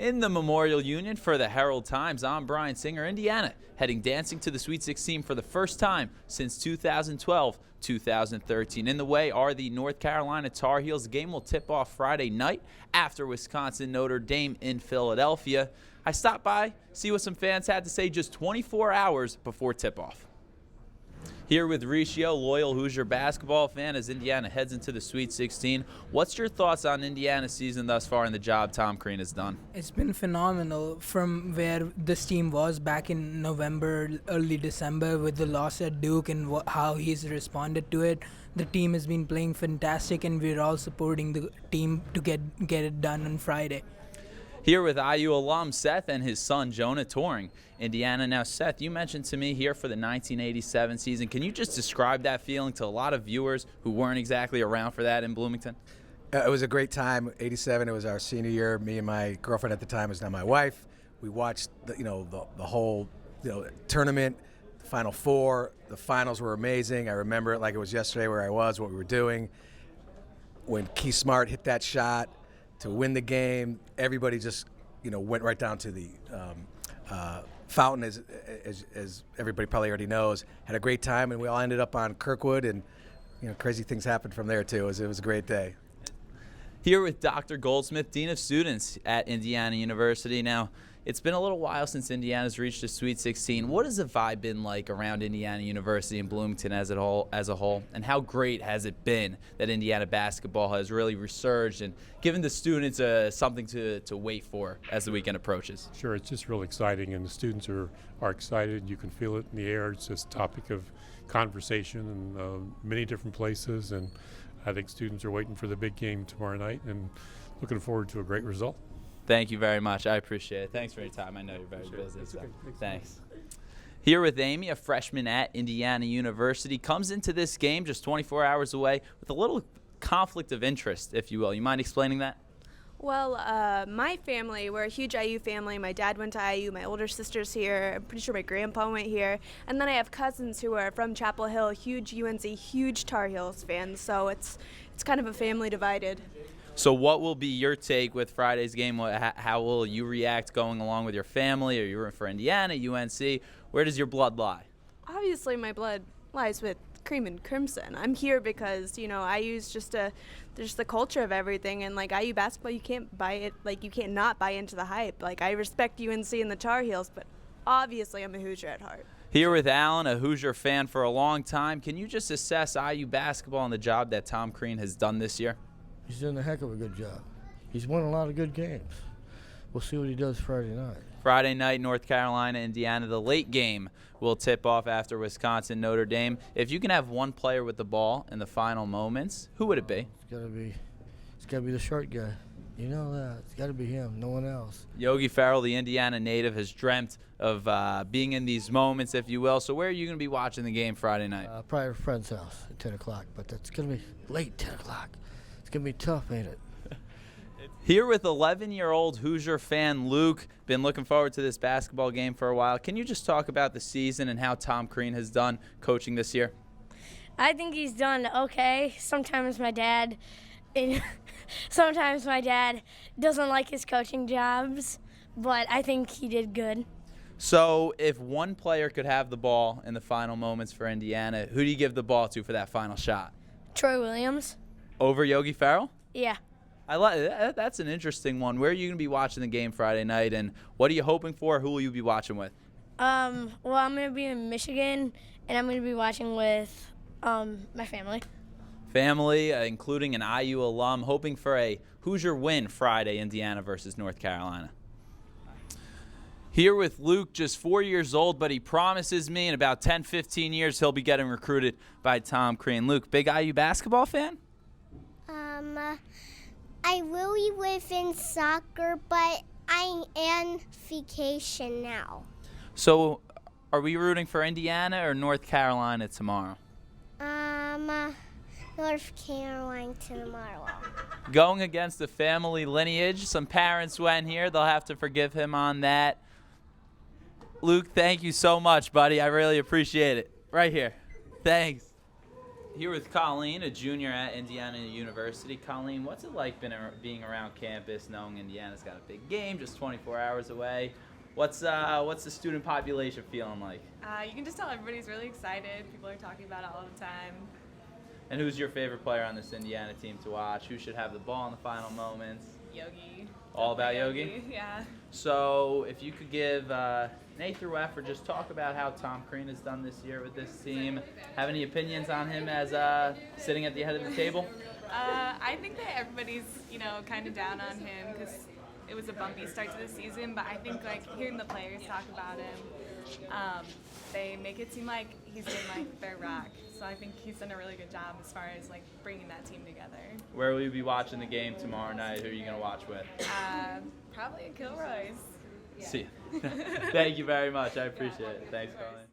In the Memorial Union for the Herald Times, I'm Brian Singer. Indiana heading dancing to the Sweet 16 for the first time since 2012-2013. In the way are the North Carolina Tar Heels. The game will tip off Friday night after Wisconsin Notre Dame in Philadelphia. I stopped by, see what some fans had to say just 24 hours before tip-off. Here with Riccio, loyal Hoosier basketball fan, as Indiana heads into the Sweet 16. What's your thoughts on Indiana's season thus far and the job Tom Crean has done? It's been phenomenal from where this team was back in November, early December with the loss at Duke and how he's responded to it. The team has been playing fantastic, and we're all supporting the team to get it done on Friday. Here with IU alum Seth and his son Jonah touring Indiana. Now, Seth, you mentioned to me here for the 1987 season. Can you just describe that feeling to a lot of viewers who weren't exactly around for that in Bloomington? It was a great time. 87, it was our senior year. Me and my girlfriend at the time was now my wife. We watched the whole tournament, the Final Four. The finals were amazing. I remember it like it was yesterday where I was, what we were doing. When Keith Smart hit that shot to win the game, everybody just went right down to the fountain, as everybody probably already knows. Had a great time, and we all ended up on Kirkwood, and crazy things happened from there too. It was a great day. Here with Dr. Goldsmith, Dean of Students at Indiana University. Now, it's been a little while since Indiana's reached the Sweet 16. What has the vibe been like around Indiana University and Bloomington as a whole? And how great has it been that Indiana basketball has really resurged and given the students something to wait for as the weekend approaches? Sure, it's just real exciting, and the students are excited. You can feel it in the air. It's just a topic of conversation in many different places, and I think students are waiting for the big game tomorrow night and looking forward to a great result. Thank you very much. I appreciate it. Thanks for your time. I know you're very busy. So thanks. Here with Amy, a freshman at Indiana University, comes into this game just 24 hours away with a little conflict of interest, if you will. You mind explaining that? Well, my family, we're a huge IU family. My dad went to IU. My older sister's here. I'm pretty sure my grandpa went here. And then I have cousins who are from Chapel Hill, huge UNC, huge Tar Heels fans. So it's kind of a family divided. So what will be your take with Friday's game? How will you react going along with your family? Are you rooting for Indiana, UNC? Where does your blood lie? Obviously, my blood lies with cream and crimson. I'm here because, IU's just the culture of everything. And, IU basketball, you can't buy it. You can't not buy into the hype. I respect UNC and the Tar Heels, but obviously I'm a Hoosier at heart. Here with Alan, a Hoosier fan for a long time. Can you just assess IU basketball and the job that Tom Crean has done this year? He's done a heck of a good job. He's won a lot of good games. We'll see what he does Friday night. Friday night, North Carolina, Indiana. The late game will tip off after Wisconsin, Notre Dame. If you can have one player with the ball in the final moments, who would it be? It's gotta be the short guy. You know that. It's gotta be him, no one else. Yogi Ferrell, the Indiana native, has dreamt of being in these moments, if you will. So where are you going to be watching the game Friday night? Probably at a friend's house at 10 o'clock, but that's gonna be late 10 o'clock. It's gonna be tough, ain't it? Here with 11-year-old Hoosier fan Luke. Been looking forward to this basketball game for a while. Can you just talk about the season and how Tom Crean has done coaching this year? I think he's done okay. Sometimes my dad doesn't like his coaching jobs, but I think he did good. So if one player could have the ball in the final moments for Indiana, who do you give the ball to for that final shot? Troy Williams. Over Yogi Ferrell? Yeah. I like that's an interesting one. Where are you going to be watching the game Friday night, and what are you hoping for? Who will you be watching with? Well, I'm going to be in Michigan, and I'm going to be watching with my family. Family, including an IU alum, hoping for a Hoosier win Friday, Indiana versus North Carolina. Here with Luke, just 4 years old, but he promises me in about 10, 15 years he'll be getting recruited by Tom Crean. Luke, big IU basketball fan? I really live in soccer, but I'm on vacation now. So are we rooting for Indiana or North Carolina tomorrow? North Carolina tomorrow. Going against the family lineage. Some parents went here. They'll have to forgive him on that. Luke, thank you so much, buddy. I really appreciate it. Right here. Thanks. Here with Colleen, a junior at Indiana University. Colleen, what's it like being around campus, knowing Indiana's got a big game just 24 hours away? What's the student population feeling like? You can just tell everybody's really excited. People are talking about it all the time. And who's your favorite player on this Indiana team to watch? Who should have the ball in the final moments? Yogi. All about Yogi? Yeah. So if you could give an A through F or just talk about how Tom Crean has done this year with this team. Have any opinions on him as sitting at the head of the table? I think that everybody's, kind of down on him because it was a bumpy start to the season, but I think hearing the players talk about him, they make it seem like he's been their rock. So I think he's done a really good job as far as bringing that team together. Where will you be watching the game tomorrow night? Who are you going to watch with? Probably at Kilroy's. See you. Thank you very much. I appreciate it. Thanks, Colleen.